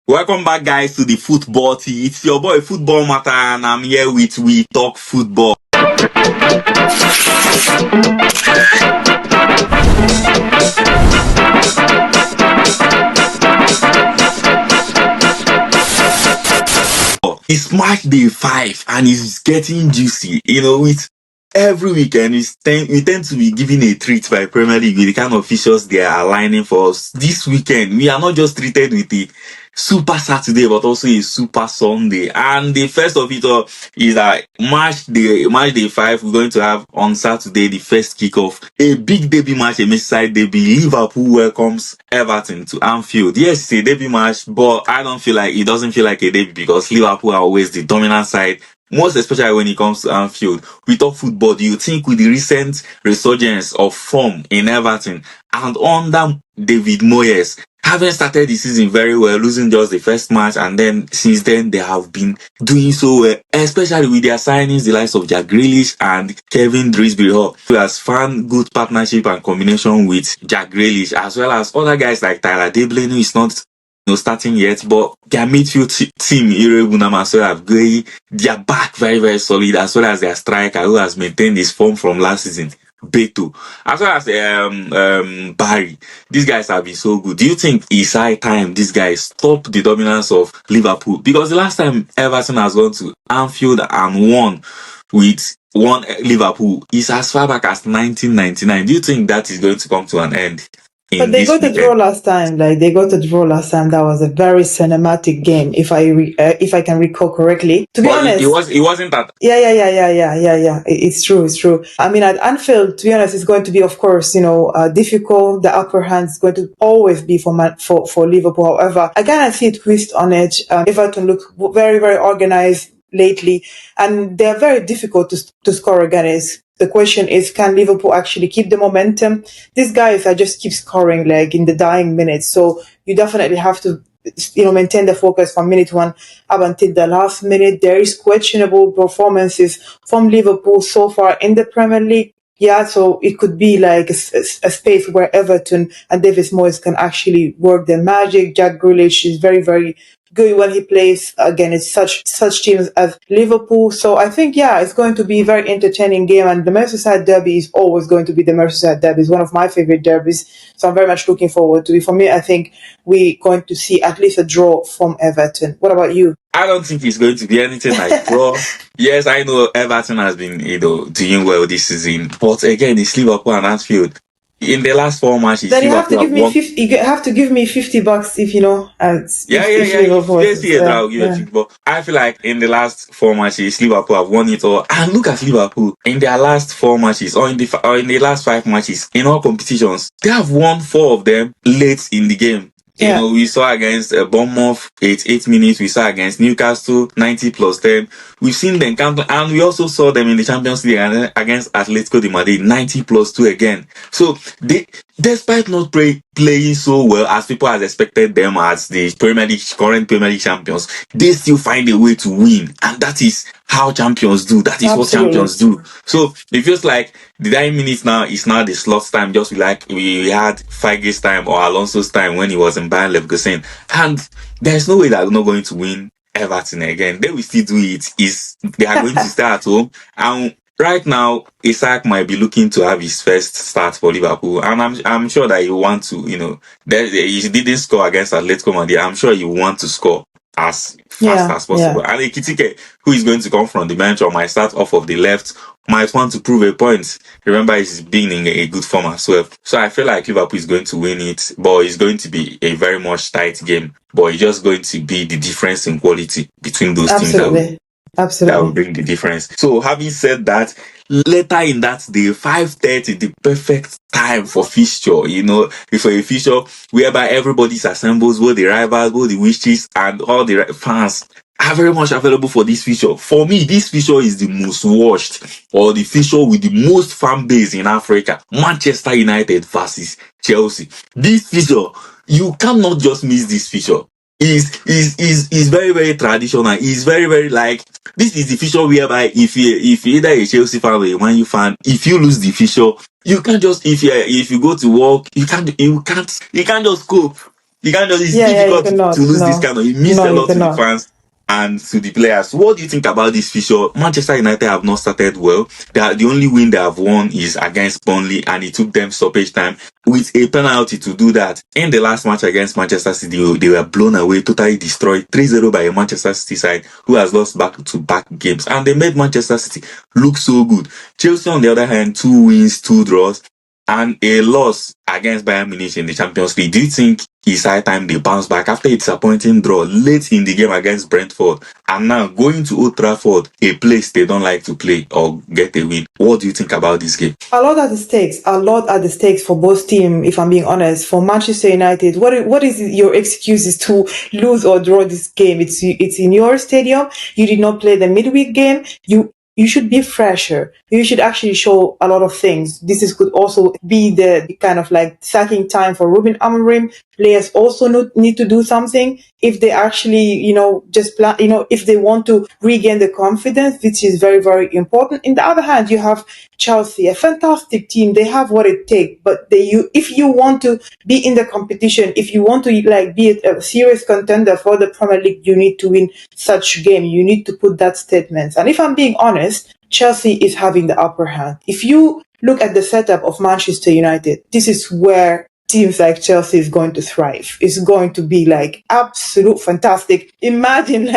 Welcome back, guys, to the football tea. It's your boy Football Matter, and I'm here with We Talk Football. It's match day 5 and it's getting juicy. With every weekend we tend to be given a treat by Premier League with the kind of fixtures they are aligning for us. This weekend, we are not just treated with a Super Saturday, but also a Super Sunday. And the first of it all is that match day 5, we're going to have on Saturday the first kickoff. A big debut match, a Merseyside debut. Liverpool welcomes Everton to Anfield. Yes, it's a debut match, but it doesn't feel like a debut because Liverpool are always the dominant side. Most especially when it comes to Anfield. We talk football. Do you think with the recent resurgence of form in Everton and under David Moyes, having started the season very well, losing just the first match, and then since then they have been doing so well, especially with their signings, the likes of Jack Grealish and Kevin Drisbury, who has found good partnership and combination with Jack Grealish, as well as other guys like Tyler Deblin, who is not starting yet, but their midfield team, Irebunam as well as Gray, they are back very, very solid, as well as their striker who has maintained his form from last season, Beto, as well as Barry. These guys have been so good. Do you think it's high time these guys stop the dominance of Liverpool? Because the last time Everton has gone to Anfield and won with Liverpool is as far back as 1999. Do you think that is going to come to an end? But they got a draw last time. That was a very cinematic game, if I can recall correctly. To be honest, it wasn't that. Yeah. It's true. I mean, at Anfield, to be honest, it's going to be, of course, difficult. The upper hand is going to always be for Liverpool. However, I kind of see a twist on it. Everton look very, very organized lately, and they're very difficult to score against. The question is, can Liverpool actually keep the momentum? These guys are just keep scoring like in the dying minutes. So you definitely have to, maintain the focus from minute 1 up until the last minute. There is questionable performances from Liverpool so far in the Premier League. Yeah, so it could be like a space where Everton and David Moyes can actually work their magic. Jack Grealish is very, very good when he plays against such teams as Liverpool. So I think, it's going to be a very entertaining game. And the Merseyside derby is always going to be the Merseyside derby. It's one of my favorite derbies. So I'm very much looking forward to it. For me, I think we're going to see at least a draw from Everton. What about you? I don't think it's going to be anything like draw. Yes, I know Everton has been, doing well this season. But again, it's Liverpool and Anfield. In the last 4 matches, then you have to give me $50. You have to give me $50 if you know. I'll give you $50. I feel like in the last 4 matches, Liverpool have won it all. And look at Liverpool in their last 4 matches, or in the last 5 matches in all competitions, they have won 4 of them late in the game. We saw against Bournemouth 8 minutes. We saw against Newcastle 90+10. We've seen them counter, and we also saw them in the Champions League against Atletico de Madrid 90+2 again. So they, despite not playing so well as people had expected them as the current Premier League champions, they still find a way to win, and that is how champions do. That is what champions do. So it feels like the 9 minutes now is now the slot time, just like we had Feige's time or Alonso's time when he was in Bayern Leverkusen. And there's no way they're not going to win Everton again. They will still do it. They are going to stay at home. And right now, Isaac might be looking to have his first start for Liverpool, and I'm sure that he want to, he didn't score against Atletico Madrid. I'm sure he want to score as fast as possible. And Ekitike, who is going to come from the bench or might start off of the left, might want to prove a point. Remember, he's been in a good form as well. So I feel like Liverpool is going to win it, but it's going to be a very much tight game. But it's just going to be the difference in quality between those teams that will bring the difference. So having said that, later in that day, 5:30, the perfect time for fixture, for a fixture whereby everybody assembles, both the rivals, both the wishes, and all the fans are very much available for this fixture. For me, this fixture is the most watched, or the fixture with the most fan base in Africa. Manchester United versus Chelsea. This fixture, you cannot just miss this fixture. Is very, very traditional. It's very, very like, this is the fixture whereby if you're either a Chelsea fan or a Man U fan, if you lose the fixture, you can't just, if you go to work, you can't just cope. You can't just, it's Yeah, yeah, you difficult to cannot. lose this No, kind of, it means no, a you lot to the cannot. fans and to the players. What do you think about this fixture? Manchester United have not started well. The only win they have won is against Burnley, and it took them stoppage time with a penalty to do that. In the last match against Manchester City, they were blown away, totally destroyed 3-0 by a Manchester City side who has lost back-to-back games, and they made Manchester City look so good. Chelsea, on the other hand, 2 wins, 2 draws, and a loss against Bayern Munich in the Champions League. Do you think it's high time they bounce back after a disappointing draw late in the game against Brentford, and now going to Old Trafford, a place they don't like to play or get a win? What do you think about this game? A lot at the stakes. A lot at the stakes for both teams, if I'm being honest. For Manchester United, what is your excuses to lose or draw this game? It's in your stadium. You did not play the midweek game. You should be fresher. You should actually show a lot of things. Could also be the kind of like sacking time for Ruben Amorim. Players also need to do something if they actually, just plan, if they want to regain the confidence, which is very, very important. In the other hand, you have Chelsea, a fantastic team. They have what it takes, but if you want to be in the competition, if you want to like be a serious contender for the Premier League, you need to win such game. You need to put that statement. And if I'm being honest, Chelsea is having the upper hand. If you look at the setup of Manchester United, this is where teams like Chelsea is going to thrive. It's going to be like absolute fantastic. Imagine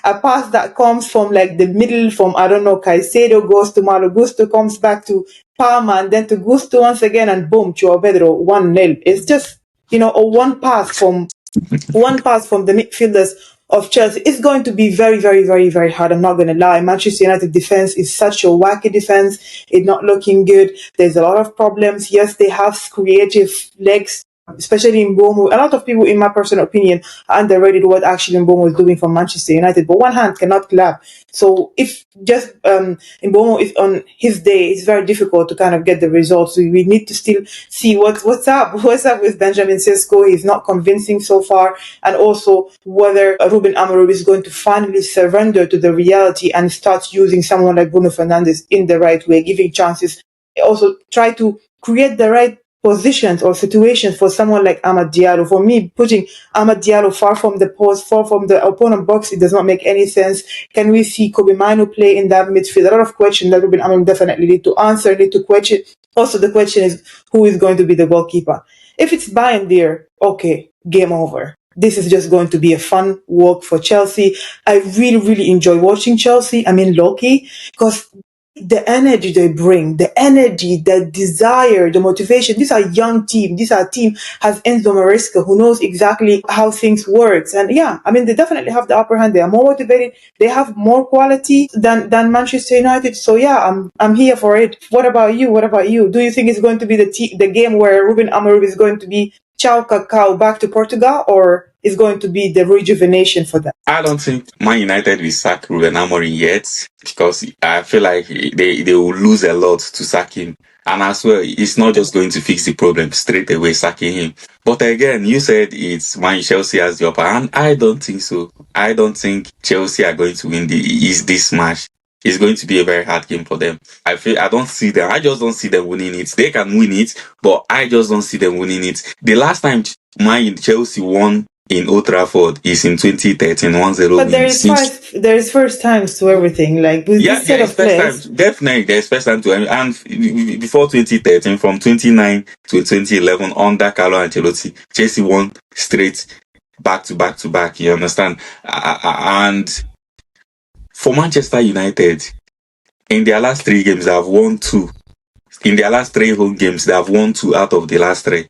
a pass that comes from like the middle from, I don't know, Caicedo goes to Malo Gusto, comes back to Palma, and then to Gusto once again, and boom, Joao Pedro 1-0. It's just, or one pass from the midfielders of Chelsea. It's going to be very, very, very, very hard. I'm not going to lie. Manchester United defense is such a wacky defense. It's not looking good. There's a lot of problems. Yes, they have creative legs, especially in Mbomo. A lot of people, in my personal opinion, underrated what actually Mbomo is doing for Manchester United. But one hand cannot clap. So if just Mbomo is on his day, it's very difficult to kind of get the results. So we need to still see what's up. What's up with Benjamin Sesko? He's not convincing so far. And also whether Ruben Amorim is going to finally surrender to the reality and start using someone like Bruno Fernandes in the right way, giving chances. Also try to create the right positions or situations for someone like Amad Diallo. For me, putting Amad Diallo far from the post, far from the opponent box, it does not make any sense. Can we see Kobe Mino play in that midfield? A lot of questions that Ruben Amorim definitely need to answer, need to question. Also, the question is, who is going to be the goalkeeper? If it's Bayern there, okay, game over. This is just going to be a fun walk for Chelsea. I really, really enjoy watching Chelsea. I mean, Loki, because the energy they bring, the energy, the desire, the motivation. These are young team. These are team has Enzo Maresca who knows exactly how things works. And yeah, I mean, they definitely have the upper hand. They are more motivated. They have more quality than Manchester United. So yeah, I'm here for it. What about you? What about you? Do you think it's going to be the game where Ruben Amorim is going to be ciao cacao back to Portugal, or is going to be the rejuvenation for them? I don't think Man United will sack Ruben Amorim yet, because I feel like they will lose a lot to sack him. And as well, it's not just going to fix the problem straight away sacking him. But again, you said it's Man Chelsea has the upper hand. I don't think so. I don't think Chelsea are going to win this match. It's going to be a very hard game for them. I don't see them. I just don't see them winning it. They can win it, but I just don't see them winning it. The last time Chelsea won in Old Trafford is in 2013, 1-0 But win. Since, there is first times to everything. Like with yeah, this there set is of first time. players, Definitely, there's first time to, and before 2013, from 29 to 2011, under Carlo Ancelotti, Chelsea won straight back to back to back. You understand? And for Manchester United, in their last 3 games, they have won 2. In their last 3 home games, they have won 2 out of the last 3.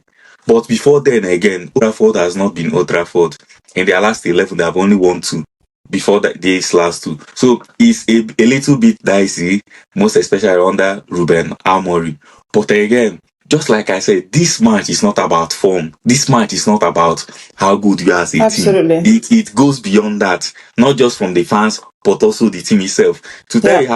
But before then, again, Old Trafford has not been Old Trafford. In their last 11, they have only won 2 before these last 2. So it's a little bit dicey, most especially under Ruben Amorim. But again, just like I said, this match is not about form. This match is not about how good you are as a team. absolutely. It goes beyond that, not just from the fans, but also the team itself. To tell you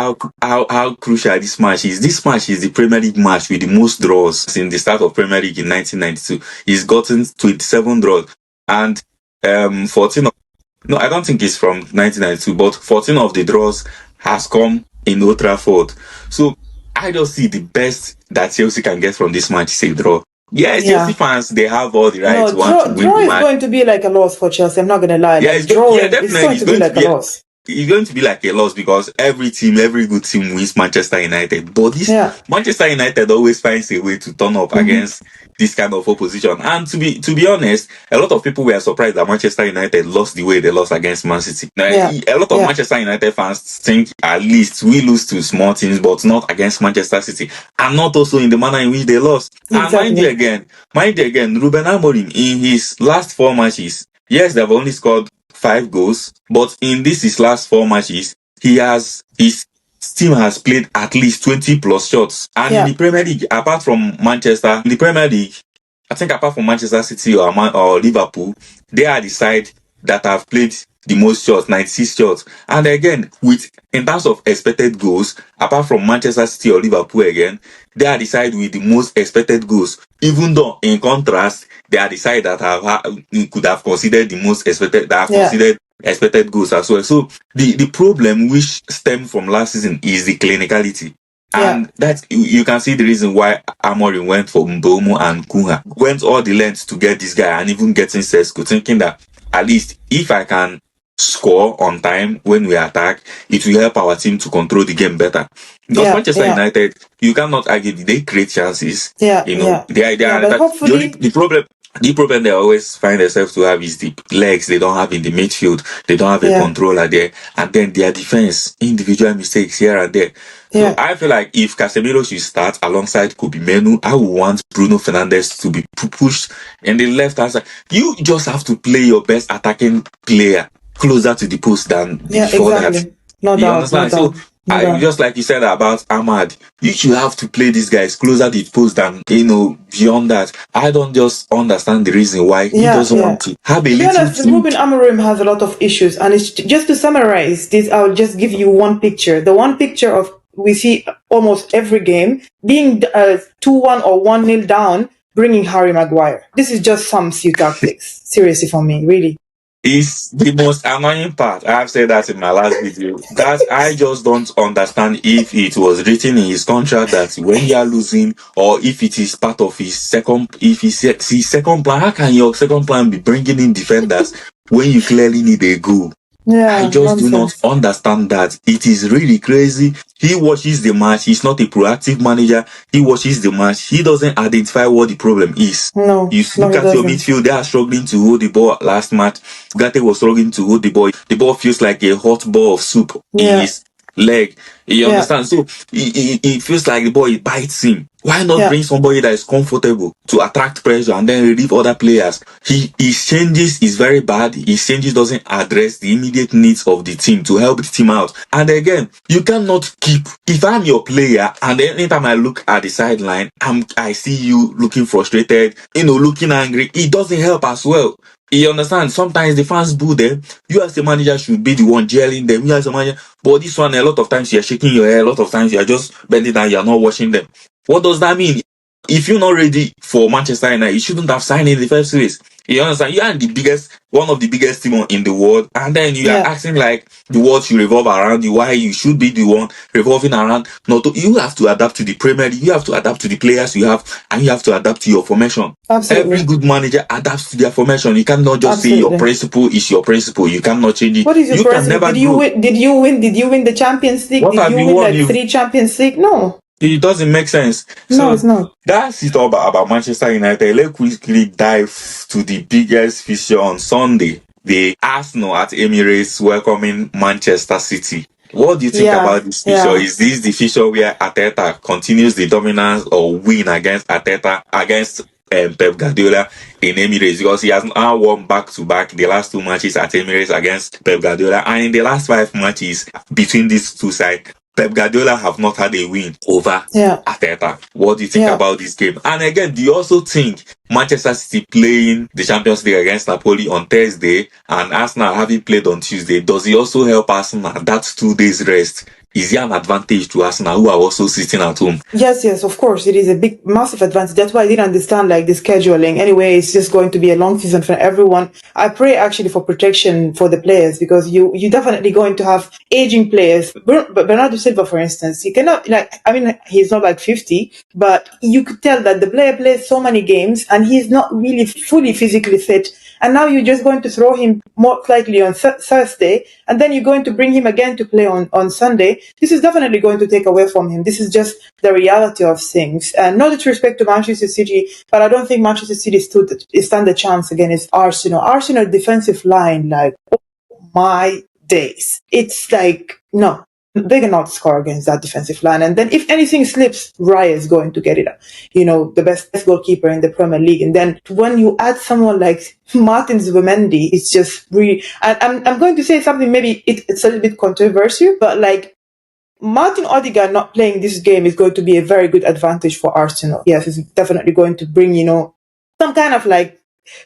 how crucial this match is the Premier League match with the most draws in the start of Premier League in 1992. He's gotten 27 draws, and 14 of, no, I don't think it's from 1992, but 14 of the draws has come in Old Trafford. So I just see the best that Chelsea can get from this match is a draw. Yeah, Chelsea Yeah. fans, they have all the right No, to want to win draw the is match. going to be like a loss for Chelsea. I'm not gonna lie. Yeah, Like drawing, it's definitely going it's to be going to like a be loss. it's going to be like a loss because every team, every good team wins Manchester United. But this Yeah. Manchester United always finds a way to turn up Hmm. against this kind of opposition. And to be honest, a lot of people were surprised that Manchester United lost the way they lost against Man City. Now, Yeah. a lot of Yeah. Manchester United fans think at least we lose to small teams, but not against Manchester City, and not also in the manner in which they lost. And Exactly. mind you again, Ruben Amorim in his last four matches, yes, they've only scored 5 goals, but in this his last 4 matches, his team has played at least 20 plus shots. And in Yeah. the Premier League, apart from Manchester, in the Premier League, I think apart from Manchester City or Liverpool, they are the side that have played the most shots, 96 shots. And again, with in terms of expected goals, apart from Manchester City or Liverpool again, they are the side with the most expected goals. Even though, in contrast, they are the side that could have considered the most expected, that have Yeah. considered expected goals as well. So the problem which stemmed from last season is the clinicality. Yeah. And that you can see the reason why Amorim went for Mbomo and Kunha. Went all the lengths to get this guy and even getting Sesko, thinking that at least if I can score on time when we attack, it will help our team to control the game better. Because Yeah. Manchester Yeah. United, you cannot argue they create chances. Yeah. You know, Yeah. Yeah. But hopefully, the problem they always find themselves to have is the legs they don't have in the midfield. They don't have a yeah. controller there. And then their defense, individual mistakes here and there. So Yeah. I feel like if Casemiro should start alongside Kobe Menu, I would want Bruno Fernandes to be pushed in the left hand side. You just have to play your best attacking player closer to the post than Yeah. before that. Exactly. No You doubt. No understand? So doubt. No doubt. just like you said about Ahmad, you should have to play these guys closer to the post than beyond that. I don't just understand the reason why he Yeah. doesn't Yeah. want to have a To be little honest, team. Ruben Amorim has a lot of issues, and it's just to summarize this. I'll just give you one picture. The one picture of we see almost every game being 2-1 or 1-0 down, bringing Harry Maguire. This is just some few tactics. Seriously, for me, really. Is the most annoying part. I have said that in my last video. That I just don't understand if it was written in his contract that when you are losing, or if it is part of his his second plan. How can your second plan be bringing in defenders when you clearly need a goal? I Yeah, just do not nonsense. understand that. It is really crazy. He watches the match. He's not a proactive manager. He watches the match. He doesn't identify what the problem is. No, You no, look he at your doesn't. midfield. They are struggling to hold the ball last match. Gate was struggling to hold the ball. The ball feels like a hot ball of soup in Yeah, his leg. You yeah, understand? So it feels like the ball it bites him. Why not yeah, bring somebody that is comfortable to attract pressure and then relieve other players? His changes is very bad. His changes doesn't address the immediate needs of the team to help the team out. And again, you cannot keep. If I'm your player and anytime I look at the sideline, I see you looking frustrated, looking angry. It doesn't help as well. You understand? Sometimes the fans boo them. You as a manager should be the one gelling them. You as a manager, but this one, a lot of times you're shaking your head. A lot of times you're just bending down. You're not watching them. What does that mean? If you're not ready for Manchester United, you shouldn't have signed in the first place. You understand? You are one of the biggest team in the world, and then you are yeah. acting like the world should revolve around you. Why you should be the one revolving around? Not to, you have to adapt to the Premier League. You have to adapt to the players you have, and you have to adapt to your formation. Every Absolutely, good manager adapts to their formation. You cannot just say your absolutely. principle is your principle. You cannot change it. What is your You can principle? never Did you grow. win? Did you win? Did you win the Champions League? What Did have you you win won? like 3 Champions League? No, It doesn't make sense. no, So it's not. that's it all about Manchester United. Let's quickly dive to the biggest fixture on Sunday. The Arsenal at Emirates welcoming Manchester City. What do you think Yeah, about this fixture? yeah. Is this the fixture where Arteta continues the dominance or win against Pep Guardiola in Emirates? Because he has now won back-to-back the last 2 matches at Emirates against Pep Guardiola, and in the last 5 matches between these two sides, Pep Guardiola have not had a win over Yeah, Arteta. What do you think yeah. about this game? And again, do you also think Manchester City playing the Champions League against Napoli on Thursday and Arsenal having played on Tuesday, does it also help Arsenal that 2 days rest is there an advantage to Arsenal, who are also sitting at home? Yes, of course. It is a big, massive advantage. That's why I didn't understand like the scheduling. Anyway, it's just going to be a long season for everyone. I pray actually for protection for the players, because you definitely going to have aging players. Bernardo Silva, for instance, you cannot he's not like 50, but you could tell that the player plays so many games and he's not really fully physically fit. And now you're just going to throw him most likely on Thursday, and then you're going to bring him again to play on Sunday. This is definitely going to take away from him. This is just the reality of things. And no disrespect to Manchester City, but I don't think Manchester City stand a chance against Arsenal. Arsenal defensive line, like, oh my days. It's like, no. They cannot score against that defensive line. And then if anything slips, Raya is going to get it. The best goalkeeper in the Premier League. And then when you add someone like Martin Zubimendi, it's just really, and I'm going to say something, maybe it's a little bit controversial, but like, Martin Odegaard not playing this game is going to be a very good advantage for Arsenal. Yes, it's definitely going to bring, some kind of like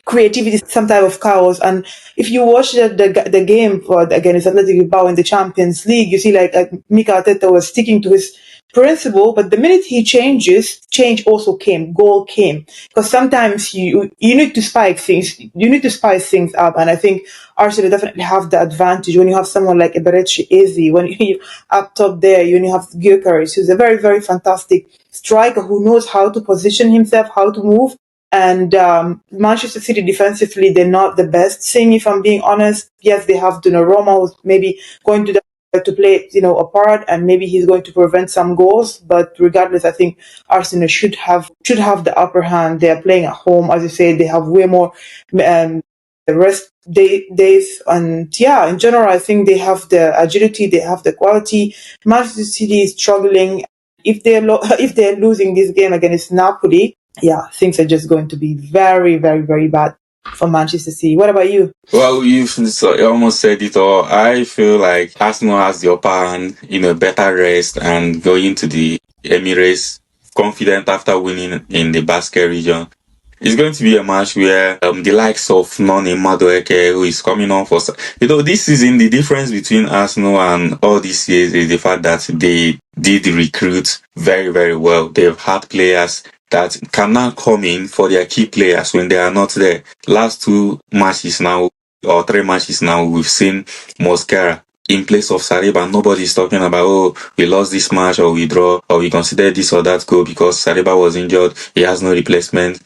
creativity, some type of chaos. And if you watch the game against Athletic Bilbao in the Champions League, you see like Mikel Arteta was sticking to his principle, but the minute he change also came, goal came. Because sometimes you need to spice things up, and I think Arsenal definitely have the advantage when you have someone like Eberechi Eze, when you up top there, you have Gyökeres, who's a very, very fantastic striker who knows how to position himself, how to move. And Manchester City defensively, they're not the best thing, if I'm being honest. Yes, they have Donnarumma, who's maybe going to play, a part, and maybe he's going to prevent some goals. But regardless, I think Arsenal should have the upper hand. They are playing at home, as you say. They have way more the rest days, and yeah, in general, I think they have the agility, they have the quality. Manchester City is struggling. If they're losing this game against Napoli, yeah, things are just going to be very, very, very bad for Manchester City. What about you? Well, you almost said it all. I feel like Arsenal has the upper hand, better rest and going to the Emirates confident after winning in the Basque region. It's going to be a match where the likes of Noni Madueke, who is coming on for, this season, the difference between Arsenal and all these years is the fact that they did recruit very, very well. They've had players that can now come in for their key players when they are not there. Last 2 matches now, or 3 matches now, we've seen Mosquera in place of Saliba. Nobody's talking about, oh, we lost this match, or we draw, or we consider this or that goal because Saliba was injured. He has no replacement.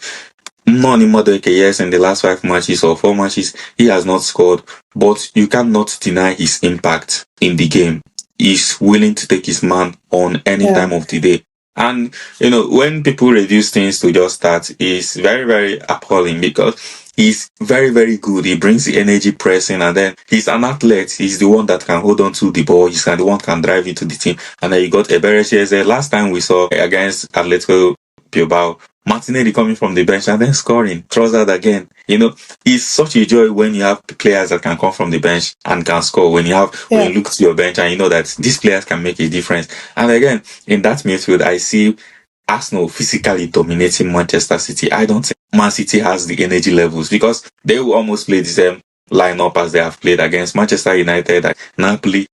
None in Madueke, yes, in the last 5 matches or 4 matches, he has not scored, but you cannot deny his impact in the game. He's willing to take his man on any time of the day. And, when people reduce things to just that, it's very, very appalling because he's very, very good. He brings the energy pressing, and then he's an athlete. He's the one that can hold on to the ball. He's the one that can drive into the team. And then you got Eberechi. Last time we saw against Atletico Bilbao, Martinelli coming from the bench and then scoring. Trossard again. It's such a joy when you have players that can come from the bench and can score. When you look to your bench and you know that these players can make a difference. And again, in that midfield, I see Arsenal physically dominating Manchester City. I don't think Man City has the energy levels because they will almost play the same lineup as they have played against Manchester United, Napoli.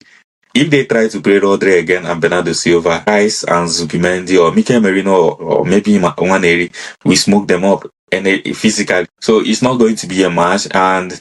If they try to play Rodri again and Bernardo Silva, Rice and Zubimendi or Mikel Merino or maybe Nwaneri, we smoke them up physically. So it's not going to be a match. And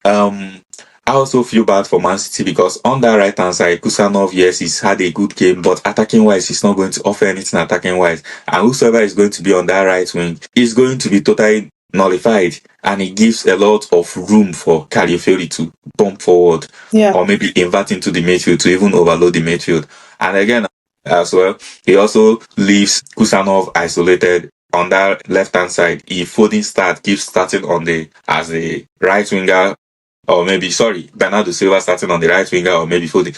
I also feel bad for Man City because on that right hand side, Kusanov, yes, he's had a good game, but attacking wise, he's not going to offer anything attacking wise. And whosoever is going to be on that right wing is going to be totally nullified, and it gives a lot of room for Califiori to bump forward or maybe invert into the midfield to even overload the midfield. And again, as well, he also leaves Kusanov isolated on that left hand side. If Foden keeps starting as the right winger, or maybe, Bernardo Silva starting on the right winger, or maybe Foden.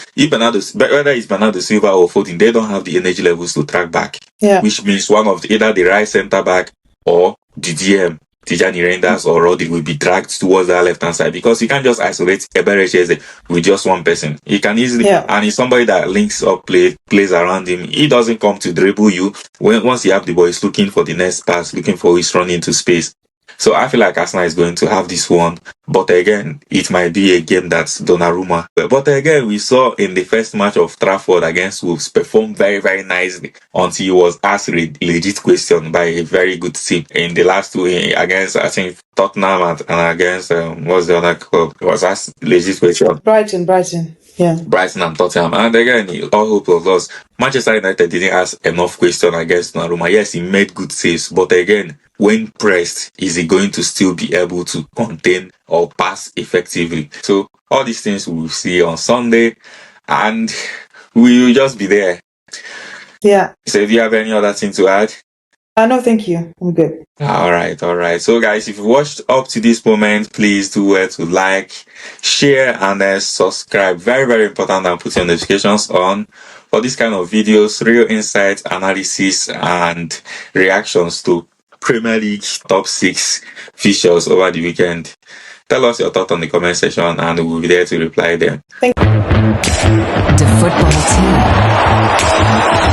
Whether it's Bernardo Silva or Foden, they don't have the energy levels to track back. Which means one of either the right centre back or the DM, Tijani Reinders or Rodri, will be dragged towards that left hand side because you can't just isolate Eberechi with just one person. He can easily, and he's somebody that links up, plays around him. He doesn't come to dribble you. Once you have the ball, he's looking for the next pass, looking for his run into space. So I feel like Arsenal is going to have this one. But again, it might be a game that's Donnarumma. But again, we saw in the first match of Trafford against Wolves perform very, very nicely until he was asked a legit question by a very good team in the last two against, I think, Tottenham and against, what's the other club? It was asked legit question. Brighton. Yeah. Brighton and Tottenham. And again, all hope was lost. Manchester United didn't ask enough question against Donnarumma. Yes, he made good saves, but again, when pressed, is he going to still be able to contain or pass effectively? So all these things we will see on Sunday, and we will just be there. Yeah. So do you have any other thing to add? No, thank you. I'm good. All right. So guys, if you watched up to this moment, please do well to like, share, and then subscribe. Very, very important, and put your notifications on for this kind of videos, real insights, analysis, and reactions to Premier League top 6 fixtures over the weekend. Tell us your thoughts on the comment section, and we'll be there to reply them. The football team.